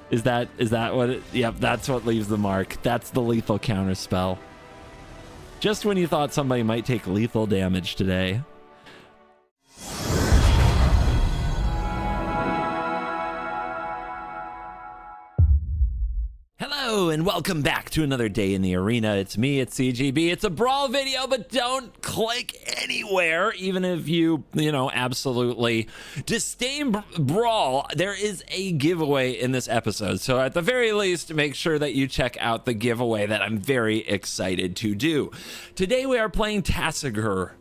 Is that what it, yep, that's what leaves the mark. That's the lethal counter spell. Just when you thought somebody might take lethal damage today. Hello and welcome back to another day in the arena. It's me, it's CGB. It's a brawl video, but don't click anywhere, even if you absolutely disdain brawl. There is a giveaway in this episode, so at the very least, make sure that you check out the giveaway that I'm very excited to do. Today we are playing Tasigur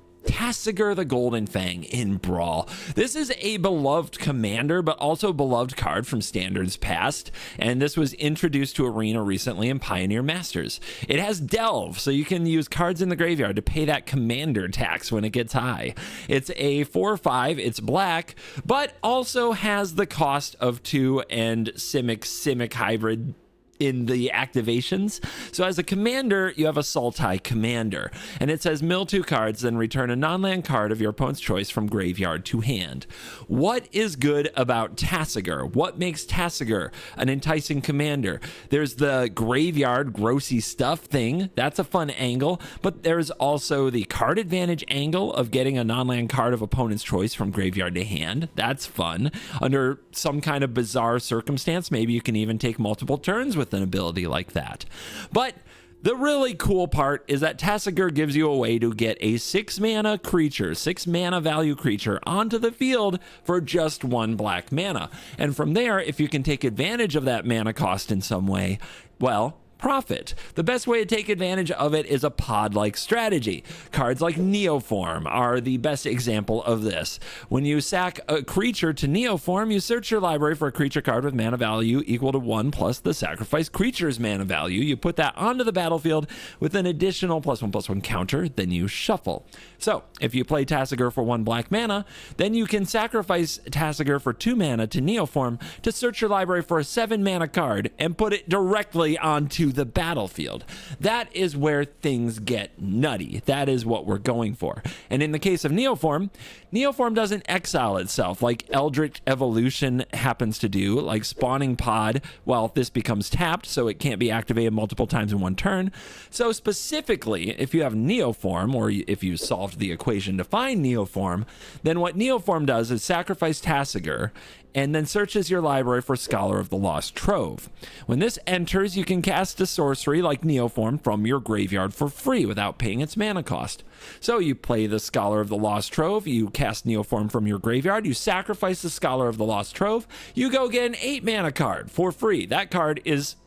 the Golden Fang in Brawl. This is a beloved commander, but also beloved card from Standards past, and this was introduced to Arena recently in Pioneer Masters. It has Delve, so you can use cards in the graveyard to pay that commander tax when it gets high. It's a 4/5, it's black, but also has the cost of 2 and Simic hybrid in the activations. So as a commander, you have a Sultai Commander, and it says mill 2 cards, then return a non-land card of your opponent's choice from graveyard to hand. What is good about Tasigur? What makes Tasigur an enticing commander? There's the graveyard grossy stuff thing. That's a fun angle, but there's also the card advantage angle of getting a non-land card of opponent's choice from graveyard to hand. That's fun. Under some kind of bizarre circumstance, maybe you can even take multiple turns with an ability like that. But the really cool part is that Tasigur gives you a way to get a 6 mana creature, 6 mana value creature onto the field for just 1 black mana. And from there, if you can take advantage of that mana cost in some way, well, profit. The best way to take advantage of it is a pod-like strategy. Cards like Neoform are the best example of this. When you sack a creature to Neoform, you search your library for a creature card with mana value equal to 1 plus the sacrificed creature's mana value. You put that onto the battlefield with an additional +1/+1 counter, then you shuffle. So if you play Tasigur for 1 black mana, then you can sacrifice Tasigur for 2 mana to Neoform to search your library for a 7 mana card and put it directly onto the battlefield. That is where things get nutty. That is what we're going for. And in the case of Neoform, Neoform doesn't exile itself like Eldritch Evolution happens to do, like Spawning Pod. Well, this becomes tapped, so it can't be activated multiple times in one turn. So specifically, if you have Neoform, or if you solved the equation to find Neoform, then what Neoform does is sacrifice Tasigur and then searches your library for Scholar of the Lost Trove. When this enters, you can cast a sorcery like Neoform from your graveyard for free without paying its mana cost. So you play the Scholar of the Lost Trove, you cast Neoform from your graveyard, you sacrifice the Scholar of the Lost Trove, you go get an 8 mana card for free. That card is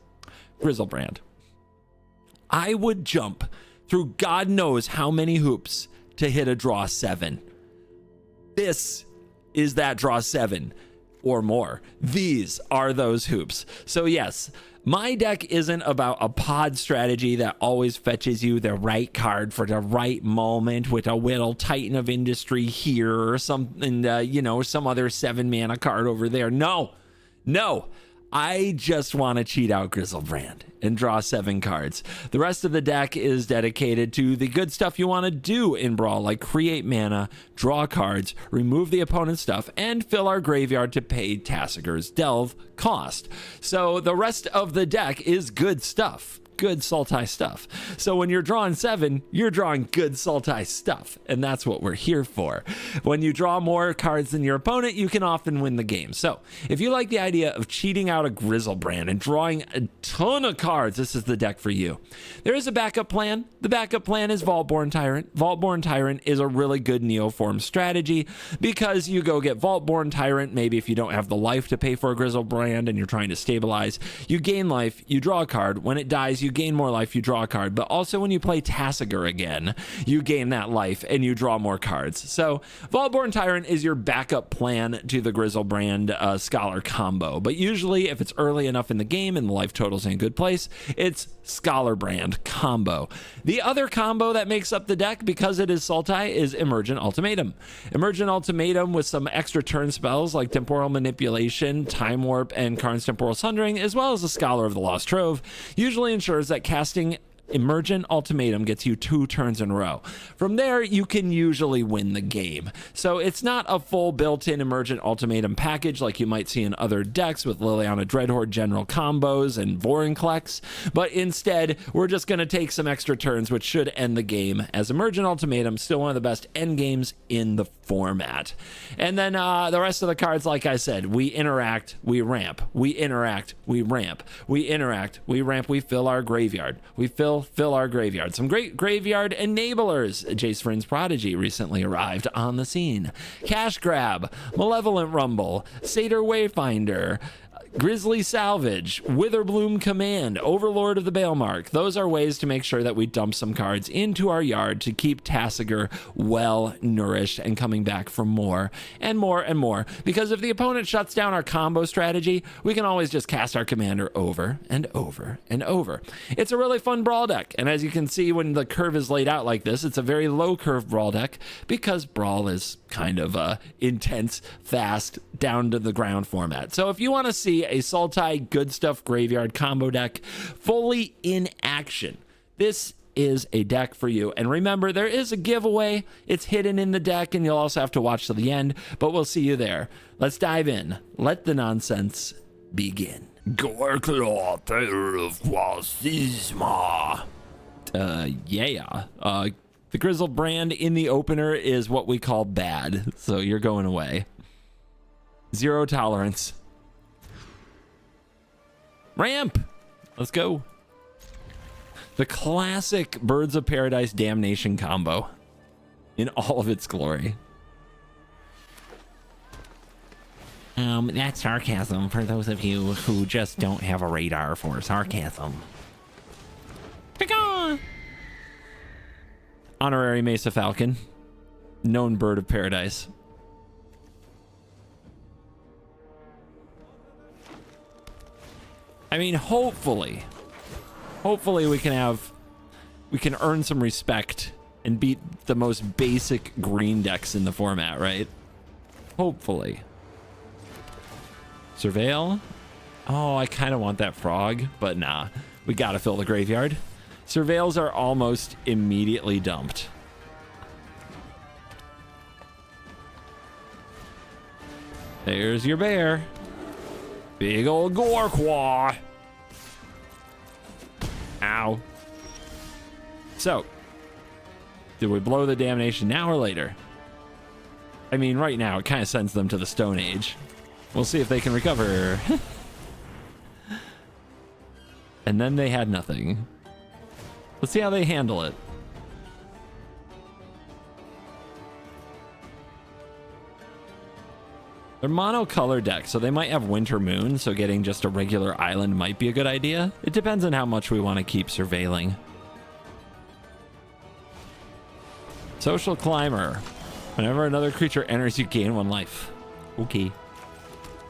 Griselbrand. I would jump through God knows how many hoops to hit a draw 7. This is that draw 7. Or more. These are those hoops. So yes, my deck isn't about a pod strategy that always fetches you the right card for the right moment with a little Titan of Industry here or something, some other 7 mana card over there. No. I just want to cheat out Griselbrand and draw 7 cards. The rest of the deck is dedicated to the good stuff you want to do in Brawl, like create mana, draw cards, remove the opponent's stuff, and fill our graveyard to pay Tasigur's Delve cost. So the rest of the deck is good stuff. Good Sultai stuff. So when you're drawing 7, you're drawing good Sultai stuff, and that's what we're here for. When you draw more cards than your opponent, you can often win the game. So if you like the idea of cheating out a Griselbrand and drawing a ton of cards, this is the deck for you. There is a backup plan. The backup plan is Vaultborn Tyrant. Vaultborn Tyrant is a really good Neoform strategy because you go get Vaultborn Tyrant, maybe if you don't have the life to pay for a Griselbrand and you're trying to stabilize, you gain life, you draw a card. When it dies, you gain more life, you draw a card. But also when you play Tasigur again, you gain that life and you draw more cards. So Vaultborn Tyrant is your backup plan to the Griselbrand Scholar combo. But usually if it's early enough in the game and the life total's in a good place, it's Scholarbrand combo. The other combo that makes up the deck, because it is Sultai, is Emergent Ultimatum. Emergent Ultimatum with some extra turn spells like Temporal Manipulation, Time Warp, and Karn's Temporal Sundering, as well as the Scholar of the Lost Trove, usually ensures that casting Emergent Ultimatum gets you 2 turns in a row. From there, you can usually win the game. So it's not a full built-in Emergent Ultimatum package like you might see in other decks with Liliana Dreadhorde General combos and Vorinclex, but instead, we're just going to take some extra turns, which should end the game, as Emergent Ultimatum still one of the best end games in the format. And then the rest of the cards, like I said, we interact, we ramp, we interact, we ramp, we interact, we ramp, we fill our graveyard, we fill our graveyard. Some great graveyard enablers. Jace Vryn's Prodigy recently arrived on the scene. Cash Grab, Malevolent Rumble, Satyr Wayfinder, Grizzly Salvage, Witherbloom Command, Overlord of the Balemark. Those are ways to make sure that we dump some cards into our yard to keep Tasigur well nourished and coming back for more and more and more. Because if the opponent shuts down our combo strategy, we can always just cast our commander over and over and over. It's a really fun brawl deck, and as you can see when the curve is laid out like this, it's a very low curve brawl deck because brawl is kind of a intense, fast, down to the ground format. So if you want to see a Sultai Good Stuff Graveyard combo deck fully in action, this is a deck for you. And remember, there is a giveaway. It's hidden in the deck, and you'll also have to watch to the end, but we'll see you there. Let's dive in. Let the nonsense begin. Gorklaw, of Quasisma. The Grizzled brand in the opener is what we call bad, so you're going away. 0 tolerance. Ramp! Let's go. The classic Birds of Paradise Damnation combo in all of its glory. That's sarcasm for those of you who just don't have a radar for sarcasm. Pika! Honorary Mesa Falcon. Known Bird of Paradise. I mean, hopefully we can earn some respect and beat the most basic green decks in the format, right? Hopefully. Surveil. Oh, I kind of want that frog, but nah. We gotta fill the graveyard. Surveils are almost immediately dumped. There's your bear. Big old Gorkwa. Ow. So, do we blow the damnation now or later? I mean, right now, it kind of sends them to the Stone Age. We'll see if they can recover. And then they had nothing. Let's see how they handle it. They're monocolor decks, so they might have Winter Moon, so getting just a regular island might be a good idea. It depends on how much we want to keep surveilling. Social Climber. Whenever another creature enters, you gain 1 life. Okay.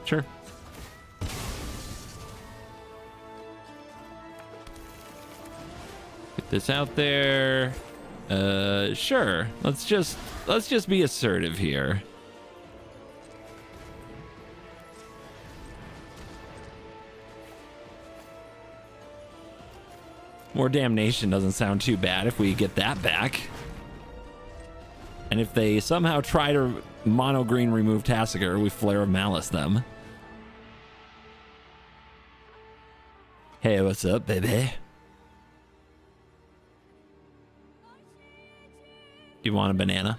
Sure. Get this out there. Sure. Let's just be assertive here. More damnation doesn't sound too bad if we get that back. And if they somehow try to mono green remove Tasigur, we Flare of Malice them. Hey, what's up, baby? You want a banana?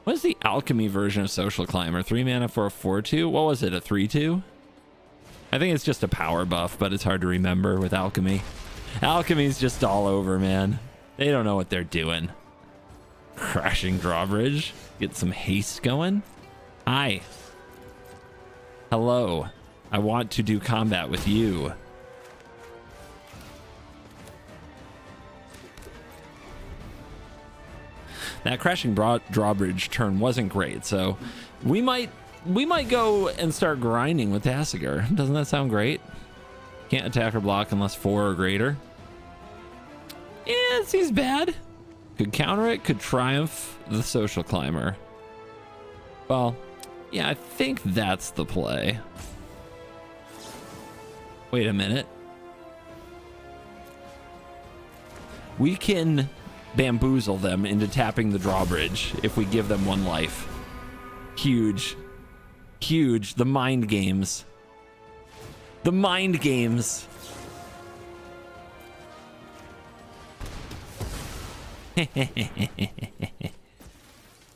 What is the alchemy version of Social Climber? 3 mana for a 4/2? What was it, a 3/2? I think it's just a power buff, but it's hard to remember with alchemy. Alchemy's just all over, man. They don't know what they're doing. Crashing Drawbridge. Get some haste going. Hi. Hello. I want to do combat with you. That Crashing Drawbridge turn wasn't great, so we might go and start grinding with Tasigur. Doesn't that sound great? Can't attack or block unless 4 or greater. Yeah, it seems bad. Could counter it, could triumph the Social Climber. Well, Yeah, I think that's the play. Wait a minute. We can bamboozle them into tapping the drawbridge if we give them 1 life. Huge. Huge. The mind games. The mind games.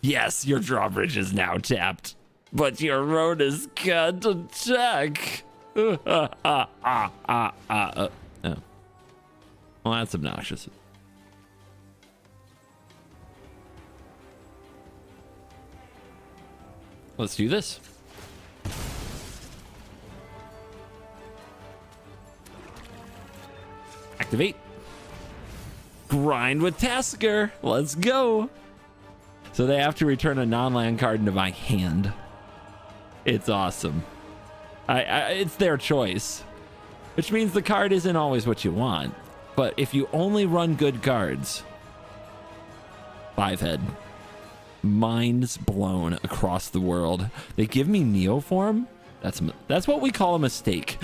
Yes, your drawbridge is now tapped, but your road can't attack. Oh. Well, that's obnoxious. Let's do this. Activate. Grind with Tasigur. Let's go. So they have to return a non-land card into my hand. It's awesome. It's their choice, which means the card isn't always what you want. But if you only run good cards, 5-head. Minds blown across the world. They give me Neoform? That's what we call a mistake.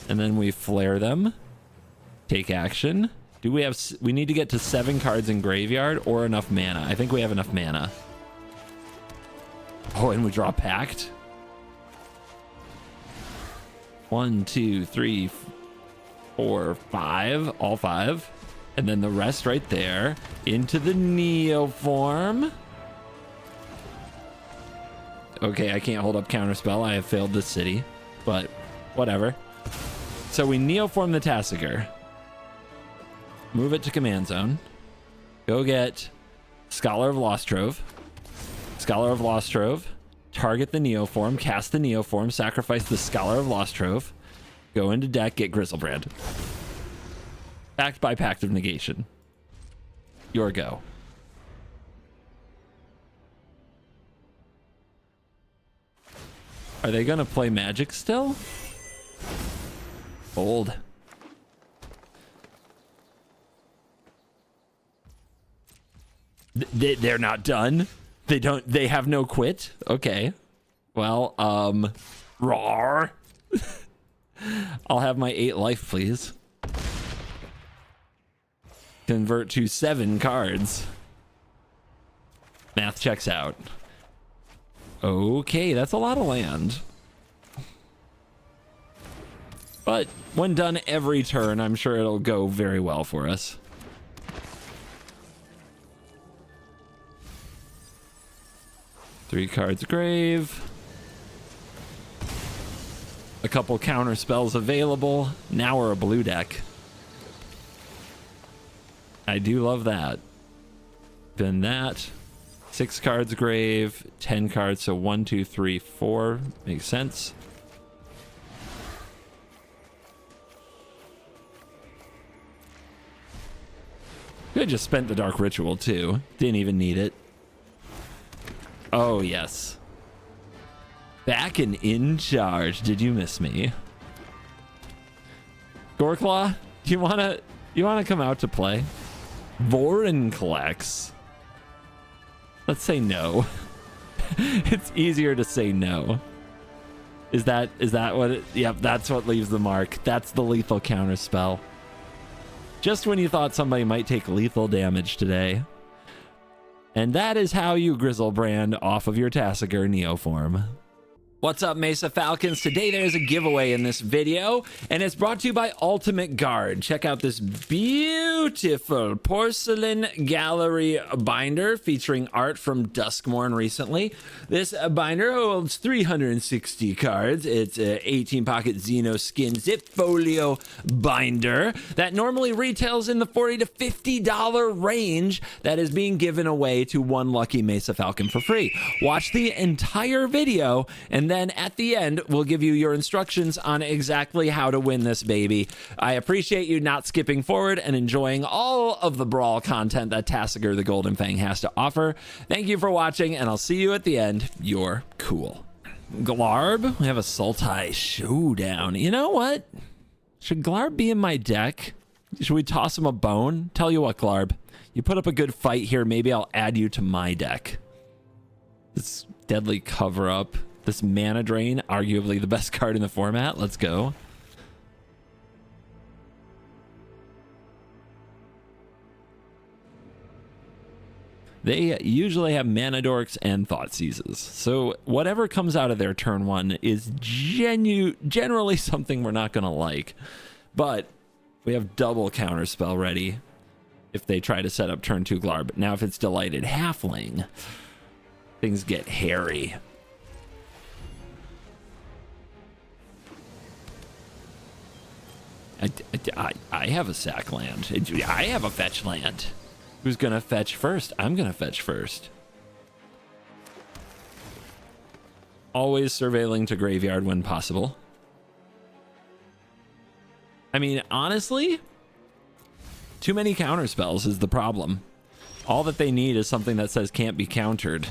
And then we flare them. Take action. Do we have... We need to get to 7 cards in graveyard or enough mana. I think we have enough mana. Oh, and we draw Pact. 1, 2, 3, 4, 5. All 5. And then the rest right there. Into the Neoform. Okay, I can't hold up Counterspell. I have failed this city. But whatever. So we Neoform the Tasigur. Move it to command zone. Go get Scholar of Lost Trove. Scholar of Lost Trove. Target the Neoform. Cast the Neoform. Sacrifice the Scholar of Lost Trove. Go into deck. Get Grizzlebrand. Act by Pact of Negation. Your go. Are they going to play Magic still? Bold. They're not done. They have no quit. Okay. Well, roar. I'll have my 8 life, please. Convert to 7 cards. Math checks out. Okay, that's a lot of land. But when done every turn, I'm sure it'll go very well for us. Three cards grave. A couple counter spells available. Now we're a blue deck. I do love that. Then that. 6 cards grave, 10 cards, so 1, 2, 3, 4. Makes sense. Could have just spent the Dark Ritual too. Didn't even need it. Oh, yes. Back and in charge. Did you miss me? Goreclaw, do you wanna come out to play? Vorin collects. Let's say no. It's easier to say no. Is that what it... Yep, that's what leaves the mark. That's the lethal counter spell. Just when you thought somebody might take lethal damage today. And that is how you Grizzlebrand off of your Tasigur Neoform. What's up, Mesa Falcons? Today there's a giveaway in this video, and it's brought to you by Ultimate Guard. Check out this beautiful porcelain gallery binder featuring art from Duskmorn recently. This binder holds 360 cards. It's an 18-pocket Xeno Skin Zip Folio binder that normally retails in the $40 to $50 range that is being given away to one lucky Mesa Falcon for free. Watch the entire video, and then at the end, we'll give you your instructions on exactly how to win this baby. I appreciate you not skipping forward and enjoying all of the Brawl content that Tasigur the Golden Fang has to offer. Thank you for watching, and I'll see you at the end. You're cool. Glarb, we have a Sultai showdown. You know what? Should Glarb be in my deck? Should we toss him a bone? Tell you what, Glarb, you put up a good fight here. Maybe I'll add you to my deck. This deadly cover-up. This mana drain, arguably the best card in the format. Let's go. They usually have mana dorks and thought seizes. So whatever comes out of their turn one is generally something we're not going to like. But we have double counterspell ready if they try to set up turn 2 Glarb. Now if it's Delighted Halfling, things get hairy. I have a sack land. I have a fetch land. Who's gonna fetch first? I'm gonna fetch first. Always surveilling to graveyard when possible. I mean, honestly, too many counter spells is the problem. All that they need is something that says can't be countered,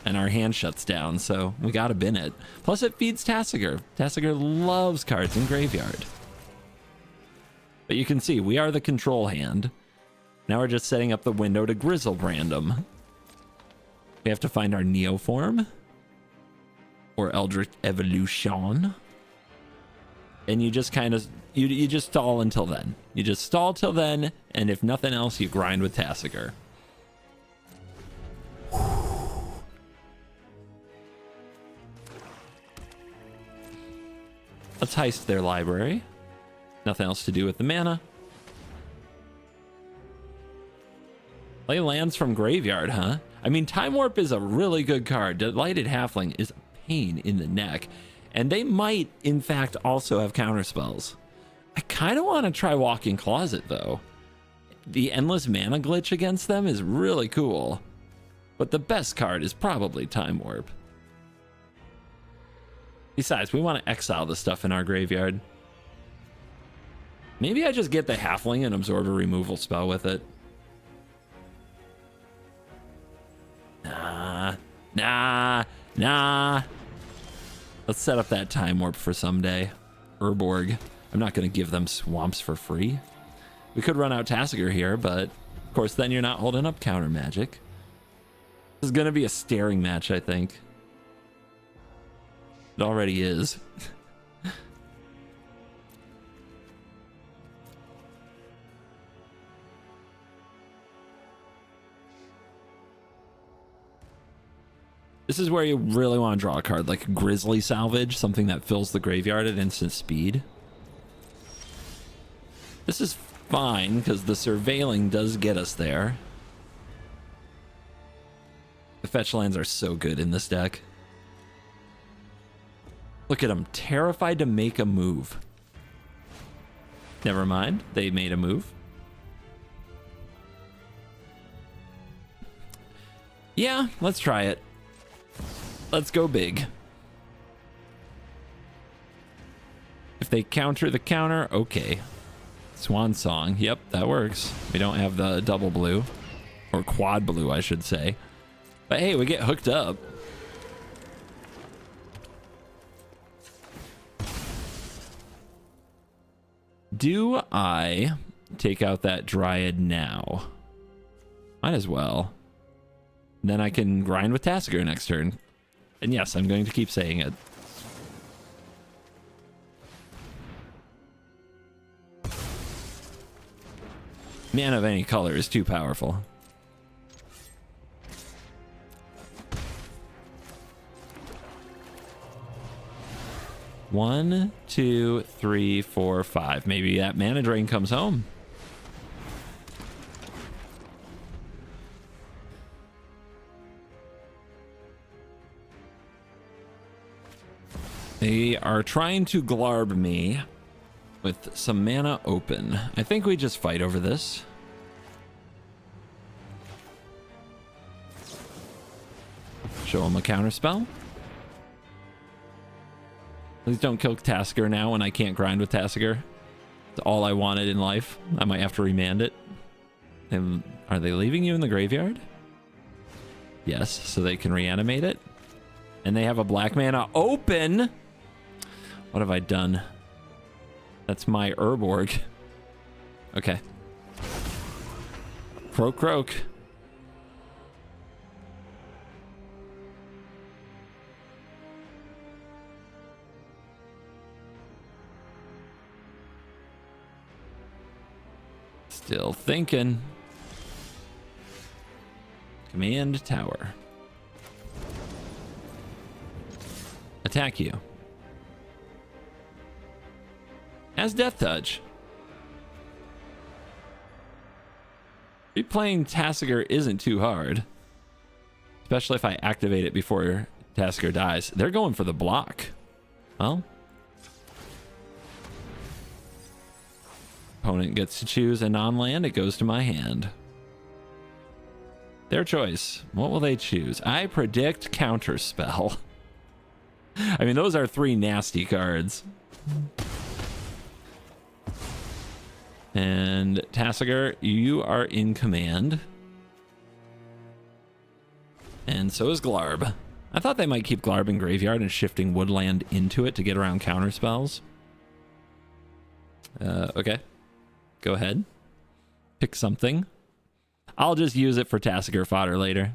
and our hand shuts down, so we gotta bin it. Plus it feeds Tasigur. Tasigur loves cards in graveyard. But you can see, we are the control hand. Now we're just setting up the window to Grizzlebrand them. We have to find our Neoform. Or Eldritch Evolution. And you just kind of... You just stall until then. You just stall till then, and if nothing else, you grind with Tasigur. Let's heist their library. Nothing else to do with the mana. Play lands from graveyard, huh? I mean, Time Warp is a really good card. Delighted Halfling is a pain in the neck. And they might, in fact, also have counterspells. I kind of want to try Walking Closet, though. The endless mana glitch against them is really cool. But the best card is probably Time Warp. Besides, we want to exile the stuff in our graveyard. Maybe I just get the Halfling and absorb a removal spell with it. Nah. Let's set up that Time Warp for someday. Urborg. I'm not going to give them swamps for free. We could run out Tasigur here, but of course then you're not holding up counter magic. This is going to be a staring match, I think. It already is. This is where you really want to draw a card like Grizzly Salvage, something that fills the graveyard at instant speed. This is fine because the surveilling does get us there. The fetch lands are so good in this deck. Look at them, terrified to make a move. Never mind, they made a move. Yeah, let's try it. Let's go big. If they counter the counter, okay. Swan Song, yep, that works. We don't have the double blue, or quad blue, I should say. But hey, we get hooked up. Do I take out that Dryad now? Might as well. Then I can grind with Tasigur next turn. And yes, I'm going to keep saying it. Mana of any color is too powerful. One, two, three, four, five. Maybe that mana drain comes home. They are trying to glarb me with some mana open. I think we just fight over this. Show them a counterspell. Please don't kill Tasigur now when I can't grind with Tasigur. It's all I wanted in life. I might have to remand it. And are they leaving you in the graveyard? Yes, so they can reanimate it. And they have a black mana open. What have I done? That's my Urborg. Okay. Croak, croak. Still thinking. Command tower. Attack you. As Death Touch. Replaying Tasigur isn't too hard. Especially if I activate it before Tasigur dies. They're going for the block. Well. Opponent gets to choose a non-land. It goes to my hand. Their choice. What will they choose? I predict Counterspell. I mean, those are 3 nasty cards. And Tasigur, you are in command. And so is Glarb. I thought they might keep Glarb in graveyard and shifting woodland into it to get around counterspells. Okay. Go ahead. Pick something. I'll just use it for Tasigur fodder later.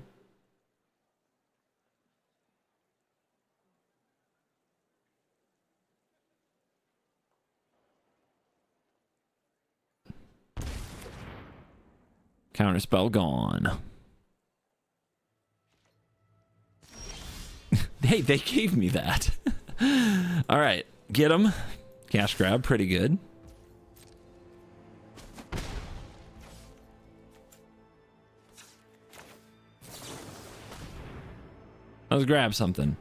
Counterspell gone. Hey, they gave me that. All right, get him. Cash grab, pretty good. Let's grab something.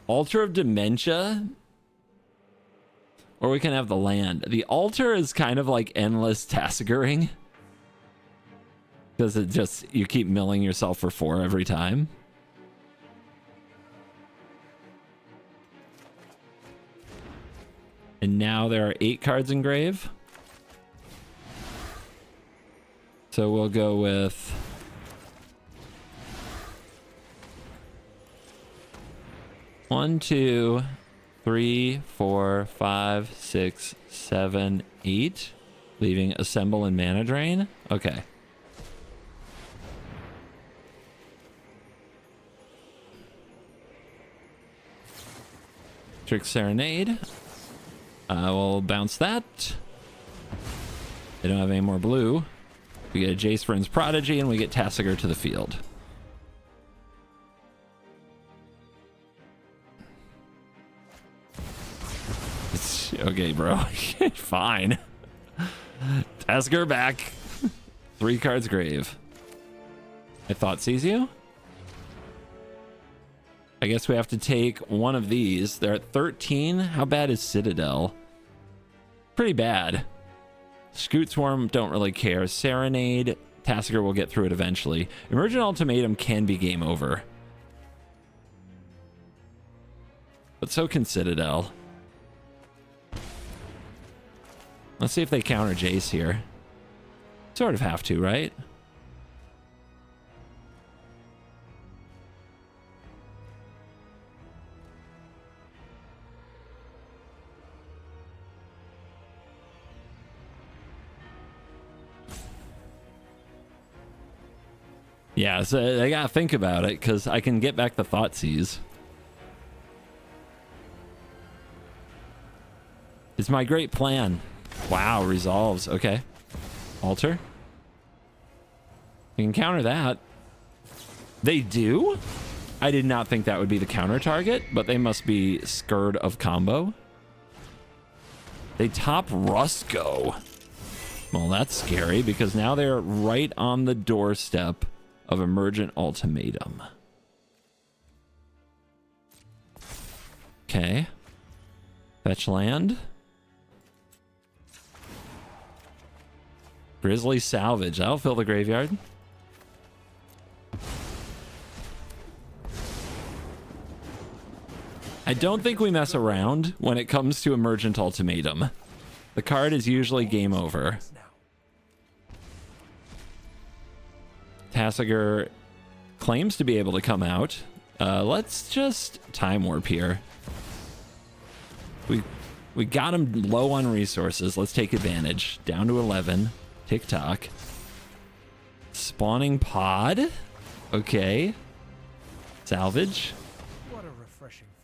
Altar of Dementia? Or we can have the land. The altar is kind of like endless Tasiguring. Because it just, you keep milling yourself for 4 every time. And now there are 8 cards in grave. So we'll go with... One, 2, 3, 4, 5, 6, 7, 8. Leaving Assemble and Mana Drain. Okay. Trick Serenade. We'll bounce that. They don't have any more blue. We get a Jace Vryn's Prodigy, and we get Tasigur to the field. Okay, bro. Fine. Tasigur back. 3 cards grave. I thought sees you. I guess we have to take one of these. They're at 13. How bad is Citadel? Pretty bad. Scoot Swarm, don't really care. Serenade, Tasigur will get through it eventually. Emergent Ultimatum can be game over. But so can Citadel. Let's see if they counter Jace here. Sort of have to, right? Yeah, so I gotta think about it, because I can get back the Thoughtseize. It's my great plan. Wow, resolves. Okay. Altar. You can counter that. They do? I did not think that would be the counter target, but they must be scared of combo. They top Rusco. Well, that's scary, because now they're right on the doorstep of Emergent Ultimatum. Okay. Fetch land. Grizzly Salvage. That'll fill the graveyard. I don't think we mess around when it comes to Emergent Ultimatum. The card is usually game over. Tasigur claims to be able to come out. Let's just Time Warp here. We got him low on resources. Let's take advantage. Down to 11. TikTok. Spawning Pod. Okay. Salvage.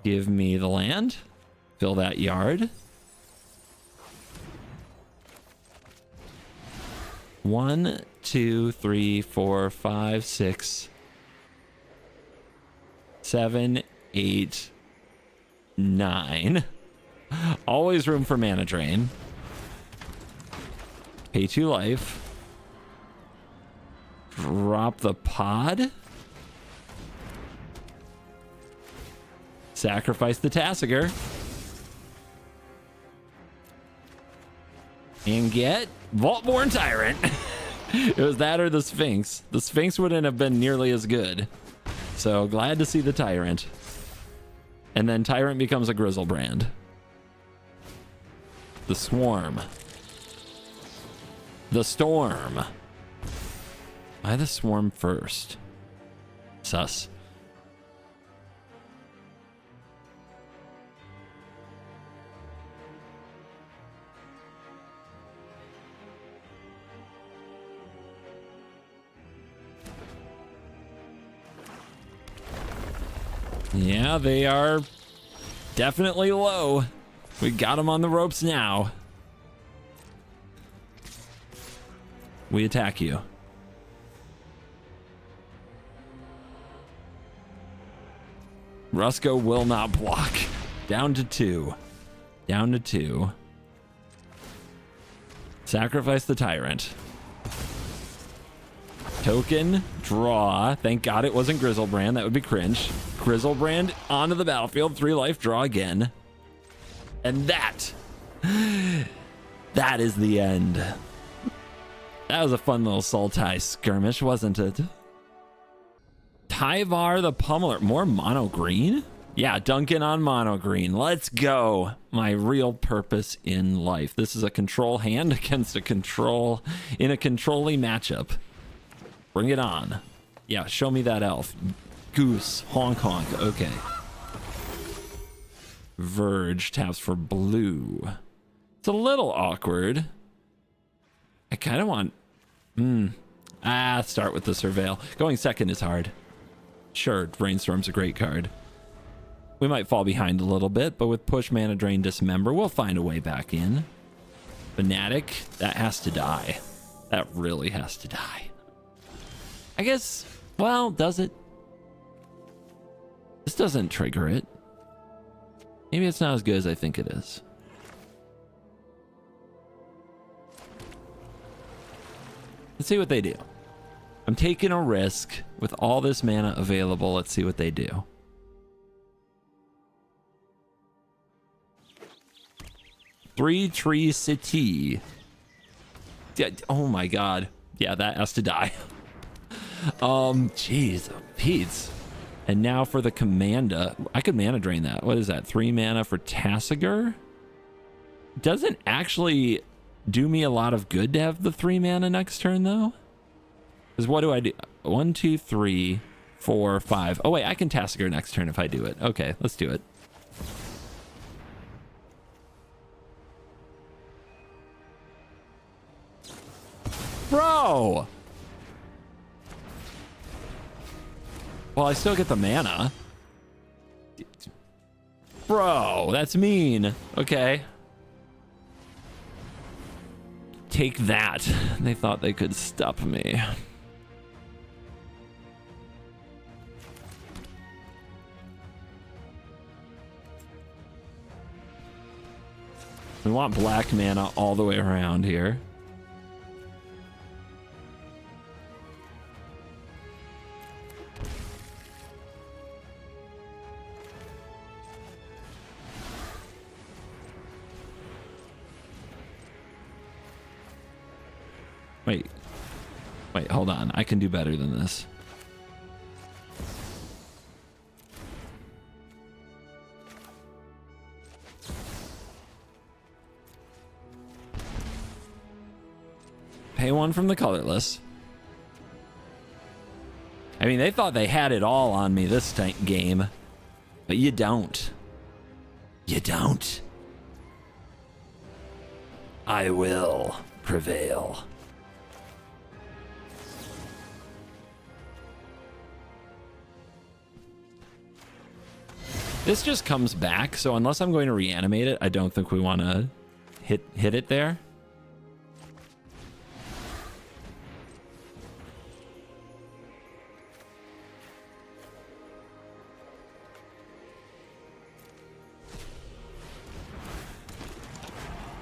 Give me the land. Fill that yard. 1, 2, 3, 4, 5, 6, 7, 8, 9. Always room for mana drain. Pay 2 life. Drop the pod. Sacrifice the Tasigur. And get Vaultborn Tyrant. It was that or the Sphinx. The Sphinx wouldn't have been nearly as good. So glad to see the Tyrant. And then Tyrant becomes a Grizzlebrand. The Swarm. The Storm. Why the Swarm first? Sus. Yeah, they are definitely low. We got them on the ropes now. We attack you. Rusko will not block. Down to 2. Down to 2. Sacrifice the Tyrant. Token, draw. Thank God it wasn't Grizzlebrand. That would be cringe. Grizzlebrand onto the battlefield. 3 life, draw again. And that is the end. That was a fun little Sultai skirmish, wasn't it? Tyvar the Pummeler. More mono green? Yeah, Duncan on mono green. Let's go. My real purpose in life. This is a control hand against a control in a controlly matchup. Bring it on. Yeah, show me that elf. Goose. Honk honk. Okay. Verge taps for blue. It's a little awkward. I kind of want... start with the Surveil. Going second is hard. Sure, Brainstorm's a great card. We might fall behind a little bit, but with push, mana drain, dismember, we'll find a way back in. Fanatic, that has to die. That really has to die. I guess, well, does it? This doesn't trigger it. Maybe it's not as good as I think it is. Let's see what they do. I'm taking a risk with all this mana available. Let's see what they do. Three Tree City. Yeah, oh my God. Yeah, that has to die. Jeez, Pete's. And now for the Commander. I could mana drain that. What is that? 3 mana for Tasigur? Doesn't actually do me a lot of good to have the 3 mana next turn, though. Because what do I do? 1, 2, 3, 4, 5. Oh, wait, I can Tasigur next turn if I do it. Okay, let's do it. Bro! Well, I still get the mana. Bro, that's mean. Okay. Take that. They thought they could stop me. We want black mana all the way around here. Wait, hold on. I can do better than this. Pay 1 from the colorless. I mean, they thought they had it all on me this game, but you don't. You don't. I will prevail. This just comes back, so unless I'm going to reanimate it, I don't think we want to hit it there.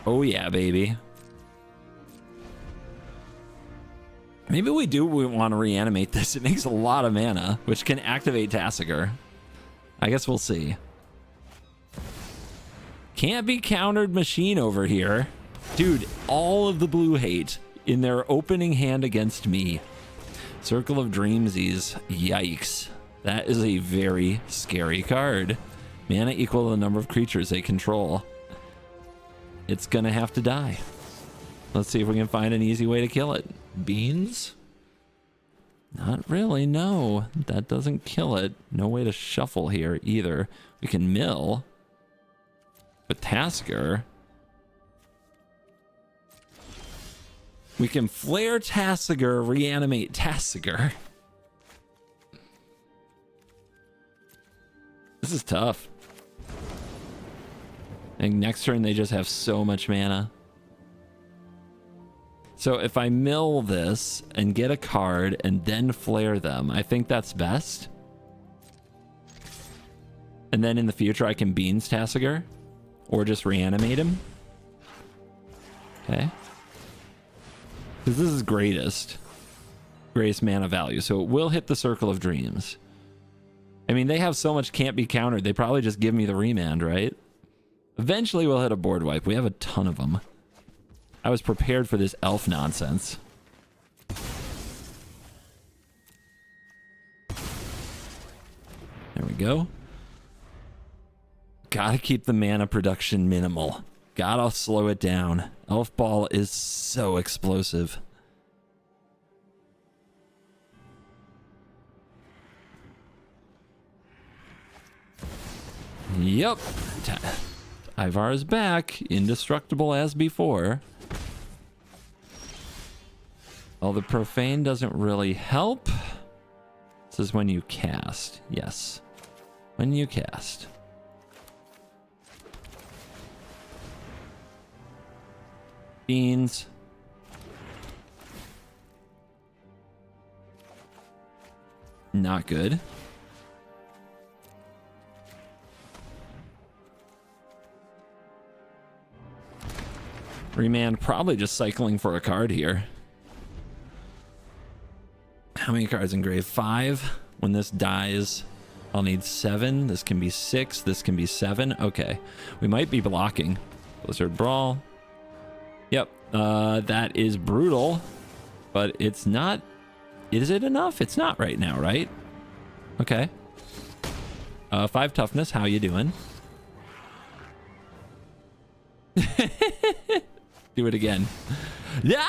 Oh yeah, baby. Maybe we want to reanimate this. It makes a lot of mana, which can activate Tasigur. I guess we'll see. Can't be countered machine over here. Dude, all of the blue hate in their opening hand against me. Circle of Dreamsies. Yikes. That is a very scary card. Mana equal to the number of creatures they control. It's gonna have to die. Let's see if we can find an easy way to kill it. Beans? Not really, no. That doesn't kill it. No way to shuffle here either. We can mill. But Tasigur. We can flare Tasigur, reanimate Tasigur. This is tough. And next turn they just have so much mana. So if I mill this and get a card and then flare them, I think that's best. And then in the future I can Beans Tasigur or just reanimate him. Okay. Because this is greatest mana value, so it will hit the Circle of Dreams. I mean, they have so much can't be countered, they probably just give me the remand, right? Eventually we'll hit a board wipe. We have a ton of them. I was prepared for this elf nonsense. There we go. Gotta keep the mana production minimal. Gotta slow it down. Elf Ball is so explosive. Yep. Ivar is back, indestructible as before. Well, the profane doesn't really help. This is when you cast. Yes. When you cast. Beans. Not good. Remand, probably just cycling for a card here. How many cards in grave? 5. When this dies, I'll need 7. This can be 6. This can be 7. Okay. We might be blocking. Blizzard Brawl. Yep. That is brutal. But it's not... Is it enough? It's not right now, right? Okay. 5 toughness. How you doing? Do it again. Yeah.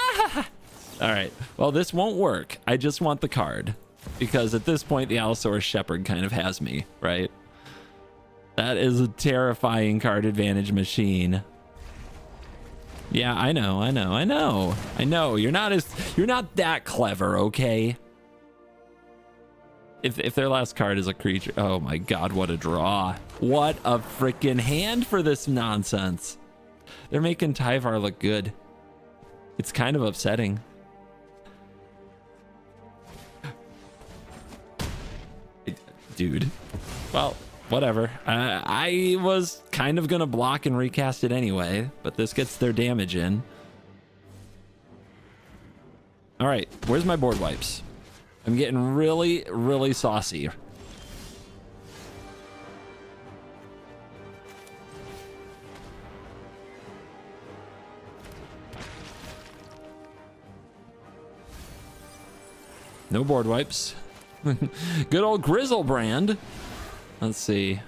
All right. Well, this won't work. I just want the card because at this point, the Allosaurus Shepherd kind of has me, right? That is a terrifying card advantage machine. Yeah, I know. You're not that clever, okay? If their last card is a creature, oh my God, what a draw! What a freaking hand for this nonsense. They're making Tyvar look good. It's kind of upsetting. Dude. Well, whatever. I was kind of gonna block and recast it anyway, but this gets their damage in. All right, where's my board wipes? I'm getting really, really saucy. No board wipes. Good old Grizzlebrand. Let's see.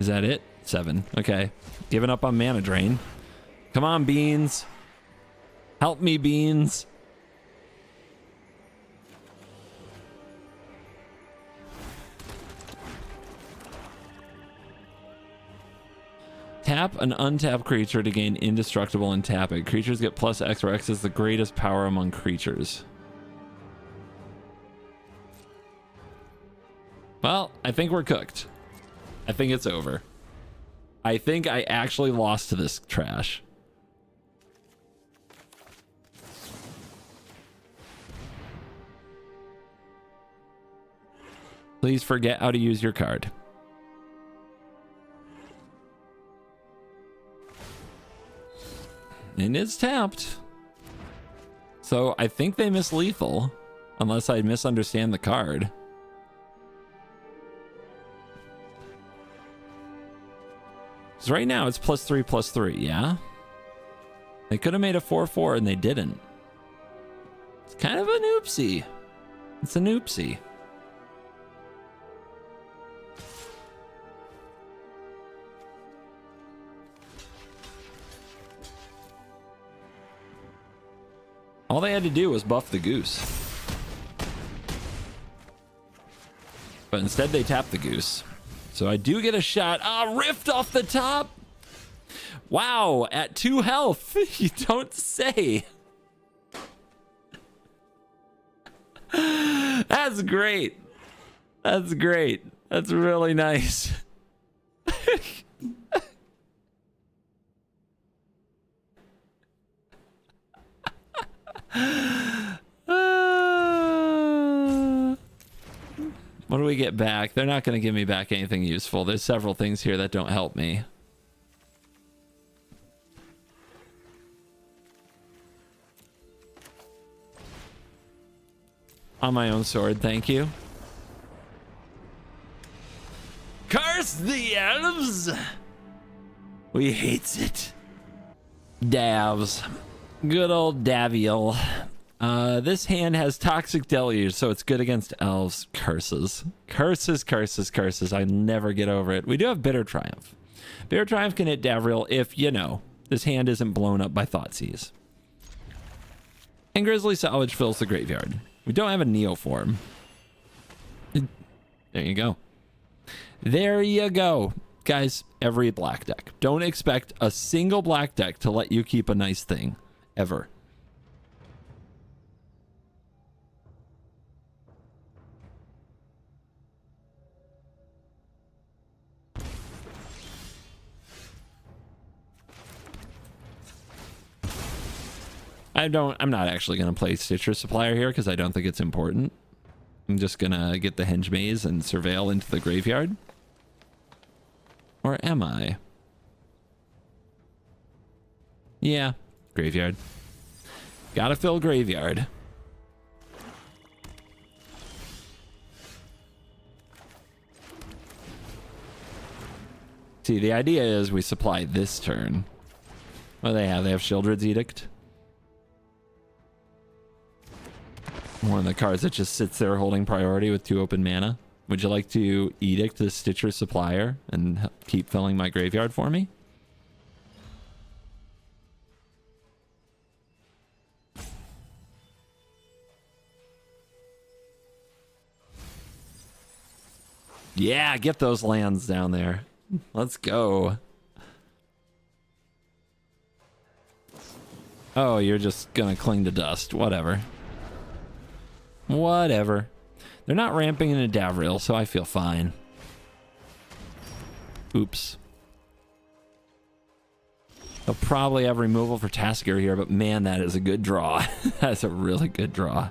Is that it? 7. Okay. Giving up on mana drain. Come on, Beans. Help me, Beans. Tap an untapped creature to gain indestructible and tap it. Creatures get plus X, where X is the greatest power among creatures. Well, I think we're cooked. I think it's over. I think I actually lost to this trash. Please forget how to use your card. And it's tapped. So I think they miss lethal, unless I misunderstand the card. So right now it's +3/+3, yeah? They could have made a 4/4 and they didn't. It's kind of an oopsie. It's an oopsie. All they had to do was buff the goose. But instead they tapped the goose. So I do get a shot. Ah, rift off the top. Wow, at 2 health. You don't say. That's great. That's great. That's really nice. What do we get back? They're not going to give me back anything useful. There's several things here that don't help me. On my own sword, thank you. Curse the elves! We hates it. Davs. Good old Daviel. This hand has Toxic Deluge, so it's good against elves. Curses. Curses, curses, curses. I never get over it. We do have Bitter Triumph. Bitter Triumph can hit Davriel if, you know, this hand isn't blown up by Thoughtseize. And Grizzly Salvage fills the graveyard. We don't have a Neoform. There you go. There you go. Guys, every black deck. Don't expect a single black deck to let you keep a nice thing. Ever. I'm not actually going to play Stitcher Supplier here because I don't think it's important. I'm just going to get the Henge Maze and Surveil into the graveyard. Or am I? Yeah, graveyard. Gotta fill graveyard. See, the idea is we supply this turn. What do they have? They have Shieldred's Edict. One of the cards that just sits there holding priority with 2 open mana. Would you like to Edict the Stitcher Supplier and keep filling my graveyard for me? Yeah, get those lands down there. Let's go. Oh, you're just gonna cling to dust. Whatever. Whatever. They're not ramping into Davriel, so I feel fine. Oops. They'll probably have removal for Tasigur here, but man, that is a good draw. That's a really good draw.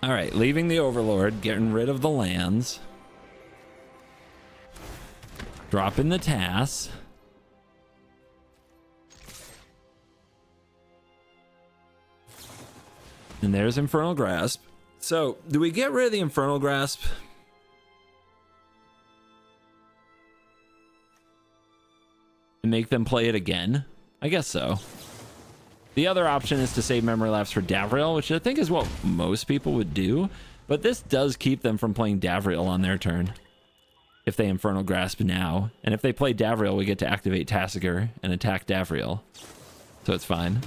All right, leaving the Overlord, getting rid of the lands. Dropping the TAS. And there's Infernal Grasp. So, do we get rid of the Infernal Grasp? And make them play it again? I guess so. The other option is to save Memory Lapse for Davriel, which I think is what most people would do. But this does keep them from playing Davriel on their turn. if they Infernal Grasp now. And if they play Davriel, we get to activate Tasigur and attack Davriel. So it's fine.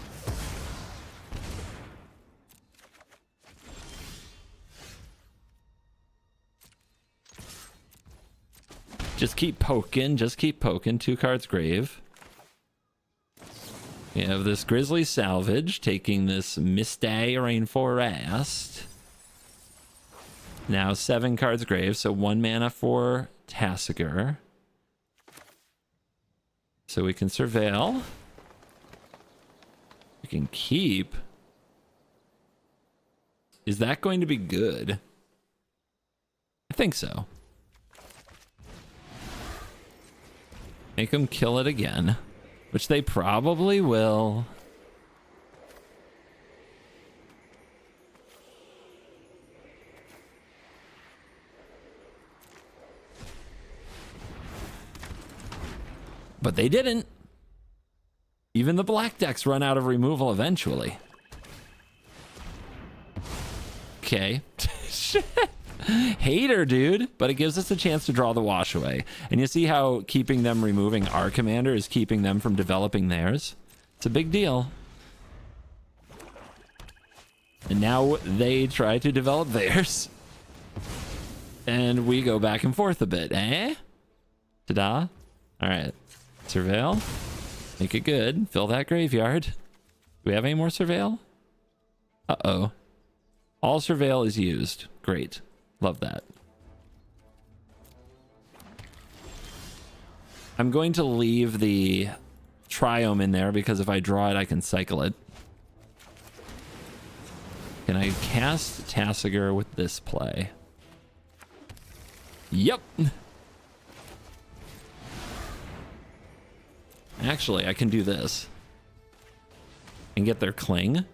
Just keep poking, just keep poking. 2 cards grave. We have this Grizzly Salvage taking this Misty Rainforest. Now 7 cards grave, so 1 mana for Tasigur. So we can surveil. We can keep. Is that going to be good? I think so. Make them kill it again, which they probably will. But they didn't. Even the black decks run out of removal eventually. Okay. Hater, dude. But it gives us a chance to draw the wash away. And you see how keeping them removing our commander is keeping them from developing theirs? It's a big deal. And now they try to develop theirs. And we go back and forth a bit, eh? Ta-da. All right. Surveil. Make it good. Fill that graveyard. Do we have any more surveil? Uh-oh. All surveil is used. Great. Love that. I'm going to leave the Triome in there because if I draw it, I can cycle it. Can I cast Tasigur with this play? Yep. Actually, I can do this. And get their Cling.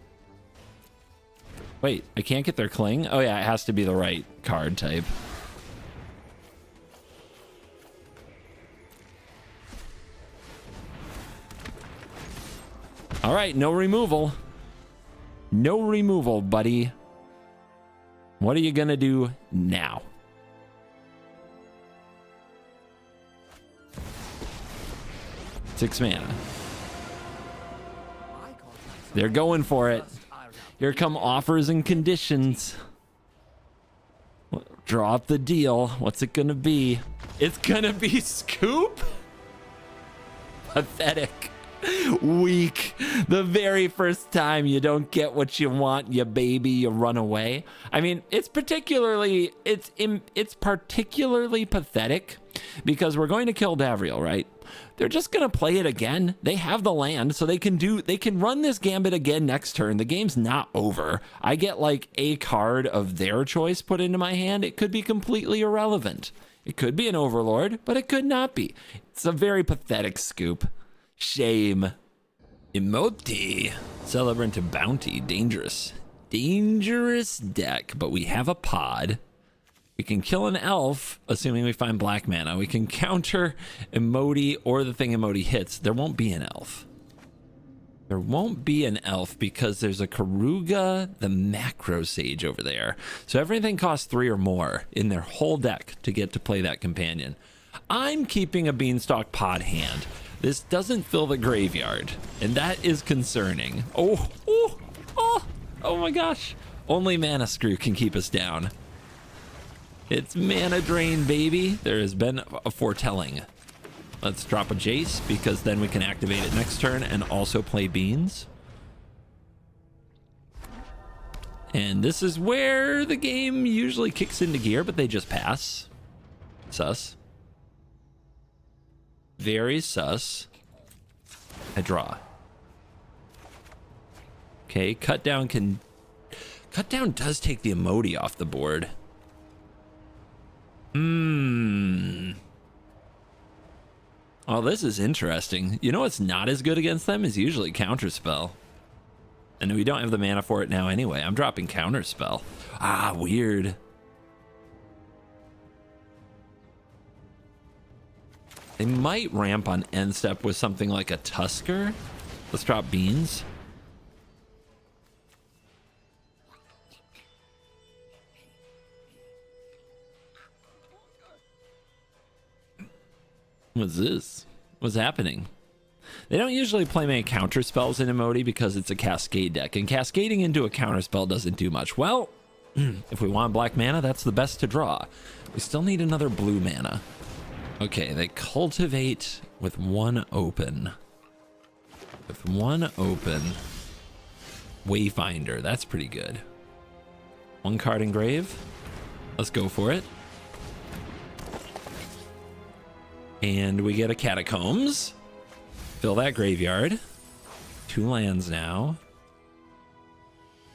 Wait, I can't get their Cling? Oh yeah, it has to be the right card type. All right, no removal. No removal, buddy. What are you gonna do now? Six mana. They're going for it. Here come offers and conditions. Draw up the deal. What's it gonna be? It's gonna be Scoop? Pathetic. Weak. The very first time you don't get what you want, you baby, you run away. I mean, it's particularly pathetic because we're going to kill Davriel, right? They're just gonna play it again. They have the land, so they can run this gambit again next turn. The game's not over. I get like a card of their choice put into my hand. It could be completely irrelevant. It could be an Overlord, but it could not be. It's a very pathetic Scoop. Shame. Emoti. Celebrant of Bounty. Dangerous. Dangerous deck, but we have a pod. We can kill an elf, assuming we find black mana. We can counter Emoti or the thing Emoti hits. There won't be an elf. There won't be an elf because there's a Karuga, the Macro Sage over there. So everything costs 3 or more in their whole deck to get to play that companion. I'm keeping a Beanstalk pod hand. This doesn't fill the graveyard, and that is concerning. Oh my gosh. Only Mana Screw can keep us down. It's mana drain, baby. There has been a foretelling. Let's drop a Jace because then we can activate it next turn and also play Beans. And this is where the game usually kicks into gear, but they just pass. Sus. Very sus. I draw. Okay, cut down does take the Emoti off the board. Oh, this is interesting. You know what's not as good against them is usually Counterspell. And we don't have the mana for it now anyway. I'm dropping Counterspell. Ah, weird. They might ramp on end step with something like a Tusker. Let's drop Beans. What's this? What's happening? They don't usually play many counter spells in Emoti because it's a cascade deck, and cascading into a counter spell doesn't do much. Well, if we want black mana, that's the best to draw. We still need another blue mana. Okay, they cultivate with one open. With one open. Wayfinder, that's pretty good. One card engrave. Let's go for it. And we get a Catacombs. Fill that graveyard. 2 lands now.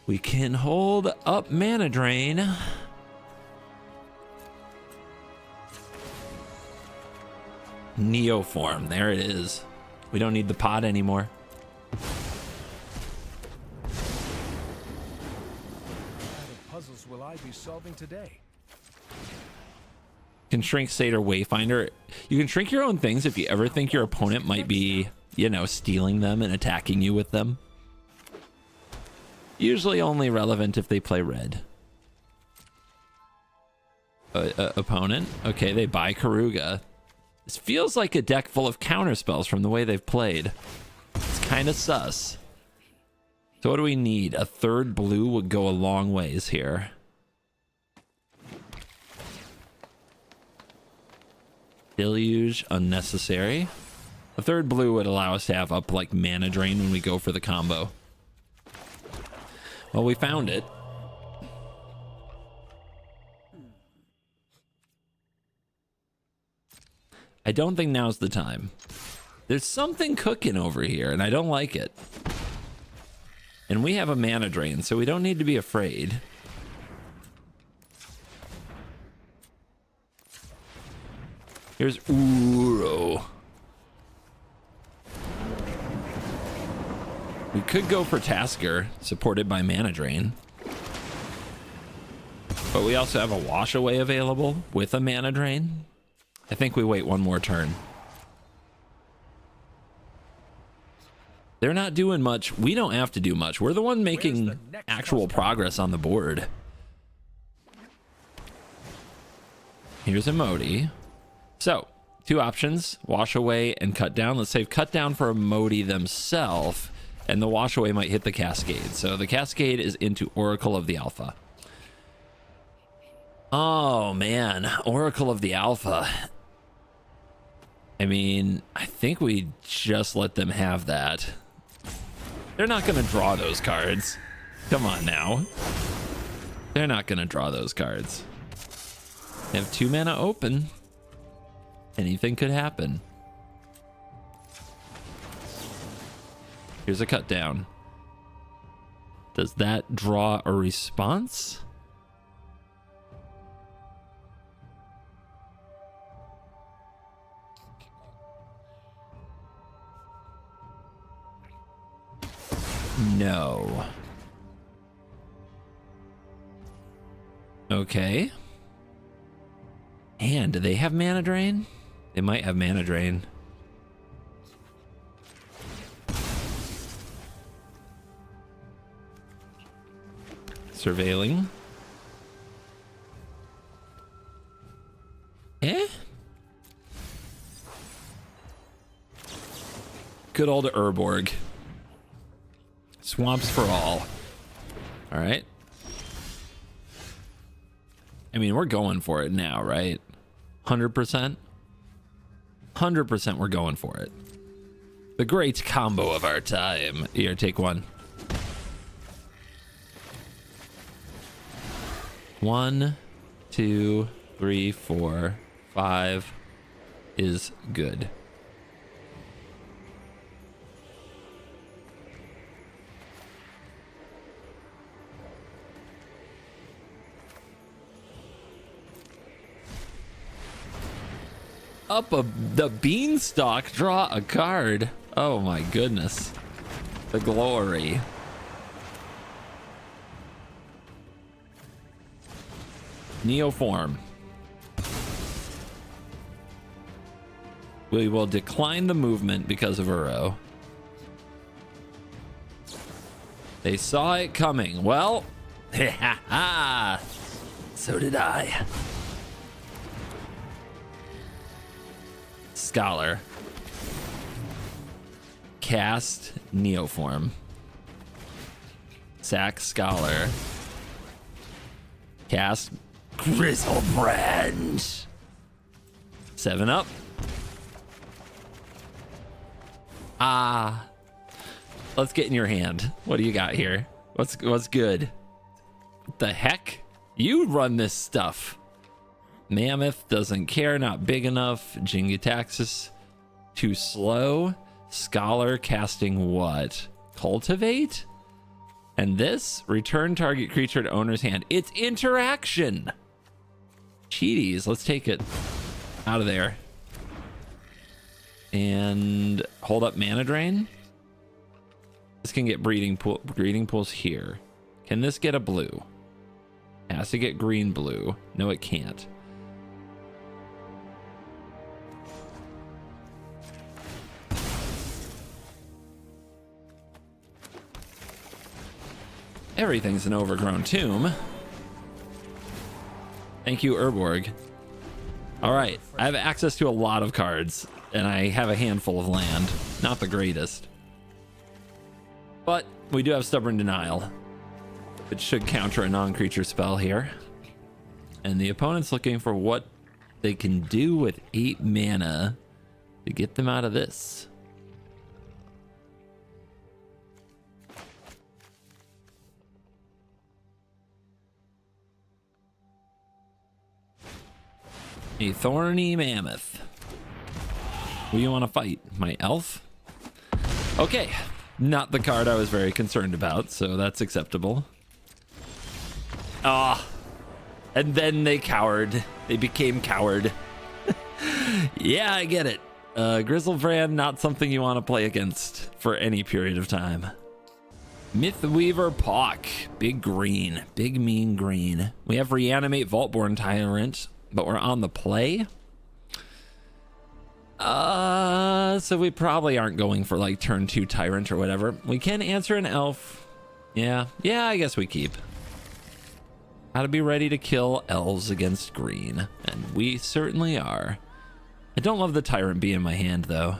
We can hold up Mana Drain. Neoform, there it is. We don't need the pot anymore. What kind of puzzles will I be solving today? Can shrink State or Wayfinder. You can shrink your own things if you ever think your opponent might be, you know, stealing them and attacking you with them. Usually only relevant if they play red. Opponent. Okay, they buy Karuga. This feels like a deck full of counter spells from the way they've played. It's kind of sus. So what do we need? A third blue would go a long ways here. Deluge, unnecessary. A third blue would allow us to have up like Mana Drain when we go for the combo. Well, we found it. I don't think now's the time. There's something cooking over here, and I don't like it. And we have a Mana Drain, so we don't need to be afraid. Here's Uro. We could go for Tasigur, supported by Mana Drain. But we also have a Wash Away available with a Mana Drain. I think we wait one more turn. They're not doing much. We don't have to do much. We're the one making actual progress on the board. Here's Emoti. So, 2 options, Wash Away and Cut Down. Let's save Cut Down for Emoti themselves, and the Wash Away might hit the Cascade. So the Cascade is into Oracle of the Alpha. Oh man, Oracle of the Alpha. I mean, I think we just let them have that. They're not going to draw those cards. Come on now. They're not going to draw those cards. They have 2 mana open. Anything could happen. Here's a Cut Down. Does that draw a response? No. Okay. And do they have Mana Drain? They might have Mana Drain. Surveilling. Eh? Good old Urborg. Swamps for all. All right. I mean, we're going for it now, right? 100%? 100% we're going for it. The great combo of our time. Here, take 1. 1, 2, 3, 4, 5 is good. Up the beanstalk, draw a card. Oh my goodness. The glory. Neoform. We will decline the movement because of Uro. They saw it coming. Well, so did I. Scholar. Cast Neoform. Sack Scholar. Cast Grizzlebrand. 7 up. Let's get in your hand. What do you got here? What's good? What the heck? You run this stuff. Mammoth doesn't care, not big enough. Jingutaxis, too slow. Scholar casting what? Cultivate? And this, return target creature to owner's hand. It's interaction. Cheaties, let's take it out of there. And hold up mana drain. This can get breeding pools here. Can this get a blue? It has to get green blue. No, it can't. Everything's an overgrown tomb. Thank you, Urborg. All right, I have access to a lot of cards, and I have a handful of land. Not the greatest. But we do have Stubborn Denial. It should counter a non-creature spell here. And the opponent's looking for what they can do with 8 mana to get them out of this. A Thorny Mammoth. Who you want to fight? My elf? Okay. Not the card I was very concerned about, so that's acceptable. And then they cowered. They became coward. Yeah, I get it. Grizzlebrand, not something you want to play against for any period of time. Mythweaver Pock. Big green. Big mean green. We have Reanimate Vaultborn Tyrant, but we're on the play. So we probably aren't going for like turn 2 Tyrant or whatever. We can answer an elf. Yeah, I guess we keep. How to be ready to kill elves against green. And we certainly are. I don't love the Tyrant being in my hand though.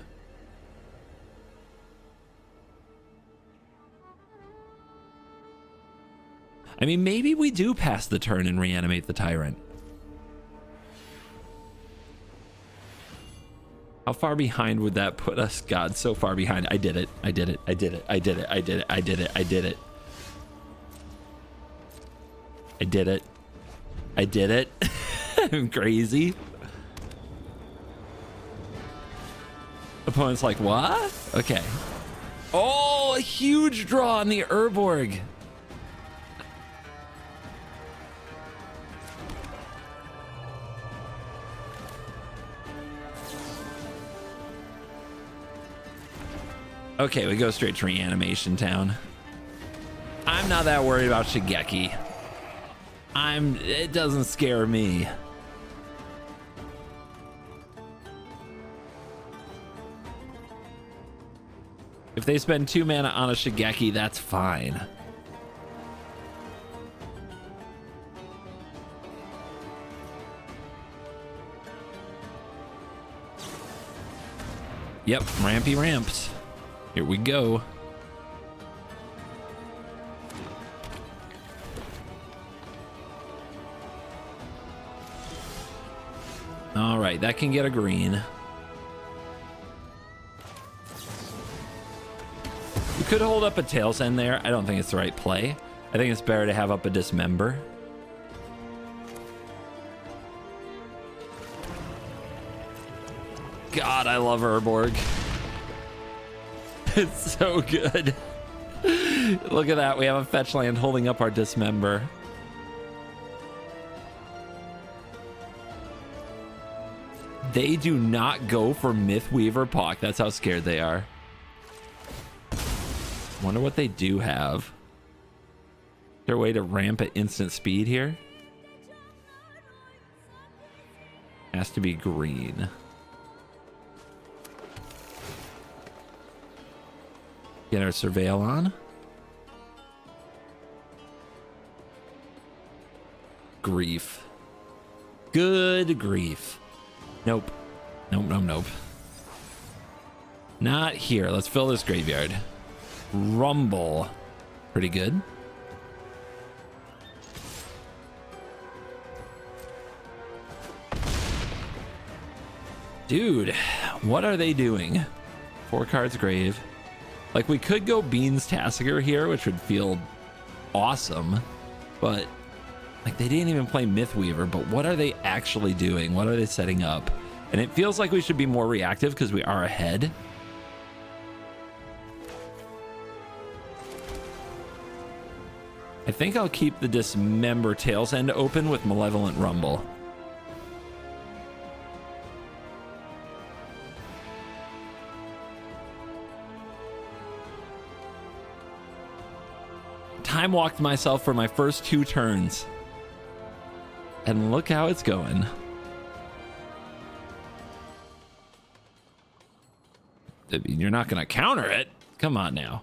I mean, maybe we do pass the turn and reanimate the Tyrant. How far behind would that put us? God, so far behind. I did it. I did it. I did it. I did it. I did it. I did it. I did it. I did it. I did it. I'm crazy. Opponent's like, what? Okay. Oh, a huge draw on the Urborg. Okay, we go straight to Reanimation Town. I'm not that worried about Shigeki. It doesn't scare me. If they spend 2 mana on a Shigeki, that's fine. Yep, rampy ramps. Here we go. All right, that can get a green. We could hold up a Tail's End there. I don't think it's the right play. I think it's better to have up a Dismember. God, I love Urborg. It's so good. Look at that. We have a fetch land holding up our Dismember. They do not go for Mythweaver Pock. That's how scared they are. Wonder what they do have. Is there a way to ramp at instant speed here? Has to be green. Get our Surveil on. Grief. Good grief. Nope. Nope, nope, nope. Not here. Let's fill this graveyard. Rumble. Pretty good. Dude, what are they doing? 4 cards grave. Like, we could go Beans Tasigur here, which would feel awesome, but like, they didn't even play Mythweaver. But what are they actually doing? What are they setting up? And it feels like we should be more reactive because we are ahead. I think I'll keep the Dismember Tails End open with Malevolent Rumble. Time walked myself for my first 2 turns. And look how it's going. I mean, you're not going to counter it. Come on now.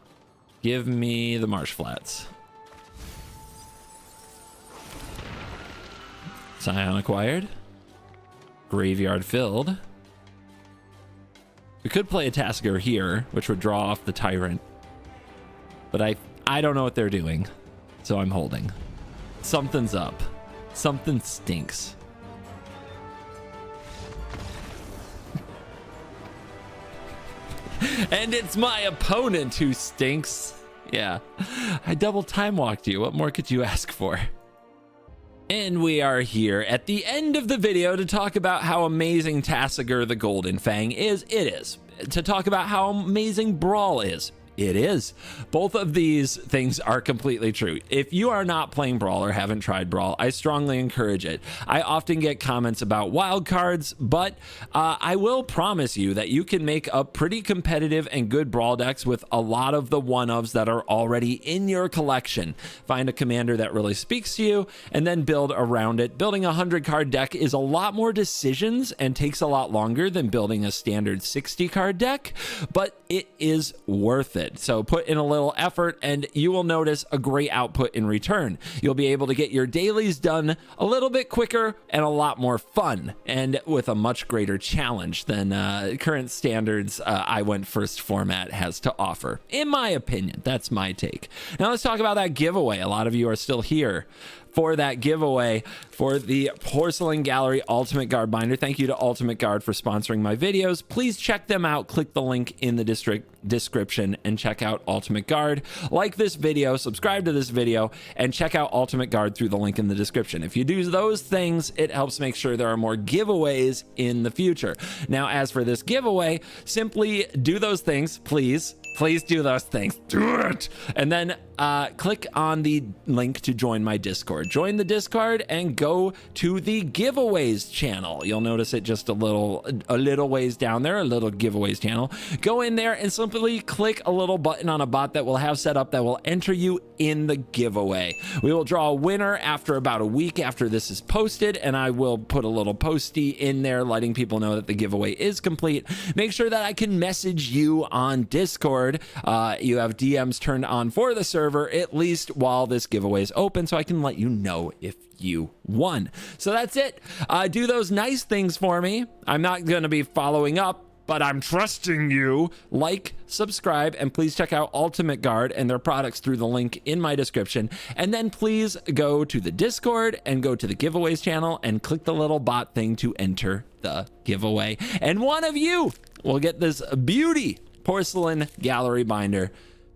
Give me the Marsh Flats. Scion acquired. Graveyard filled. We could play a Tasigur here, which would draw off the Tyrant. But I don't know what they're doing, so I'm holding. Something's up. Something stinks. And it's my opponent who stinks. Yeah, I double time walked you. What more could you ask for? And we are here at the end of the video to talk about how amazing Tasigur the Golden Fang is. It is. To talk about how amazing Brawl is. It is. Both of these things are completely true. If you are not playing Brawl or haven't tried Brawl, I strongly encourage it. I often get comments about wild cards, but I will promise you that you can make a pretty competitive and good Brawl decks with a lot of the one-ofs that are already in your collection. Find a commander that really speaks to you and then build around it. Building a 100-card deck is a lot more decisions and takes a lot longer than building a standard 60-card deck, but it is worth it. So put in a little effort and you will notice a great output in return. You'll be able to get your dailies done a little bit quicker and a lot more fun, and with a much greater challenge than current standards I Went First format has to offer. In my opinion, that's my take. Now let's talk about that giveaway. A lot of you are still here for that giveaway for the Porcelain Gallery Ultimate Guard Binder. Thank you to Ultimate Guard for sponsoring my videos. Please check them out. Click the link in the description and check out Ultimate Guard. Like this video, subscribe to this video, and check out Ultimate Guard through the link in the description. If you do those things, it helps make sure there are more giveaways in the future. Now, as for this giveaway, simply do those things, please. Please do those things. Do it. And then click on the link to join my Discord. Join the Discord and go to the giveaways channel. You'll notice it just a little ways down there, a little giveaways channel. Go in there and simply click a little button on a bot that we'll have set up that will enter you in the giveaway. We will draw a winner after about a week after this is posted, and I will put a little postie in there letting people know that the giveaway is complete. Make sure that I can message you on Discord. You have DMs turned on for the server, at least while this giveaway is open, so I can let you know if you won. So that's it. Do those nice things for me. I'm not going to be following up, but I'm trusting you. Like, subscribe, and please check out Ultimate Guard and their products through the link in my description. And then please go to the Discord and go to the giveaways channel and click the little bot thing to enter the giveaway. And one of you will get this beauty Porcelain Gallery Binder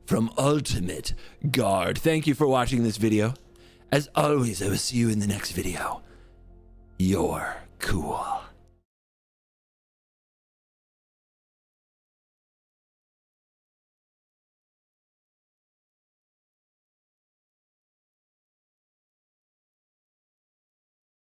from Ultimate Guard. Thank you for watching this video. As always, I will see you in the next video. You're cool.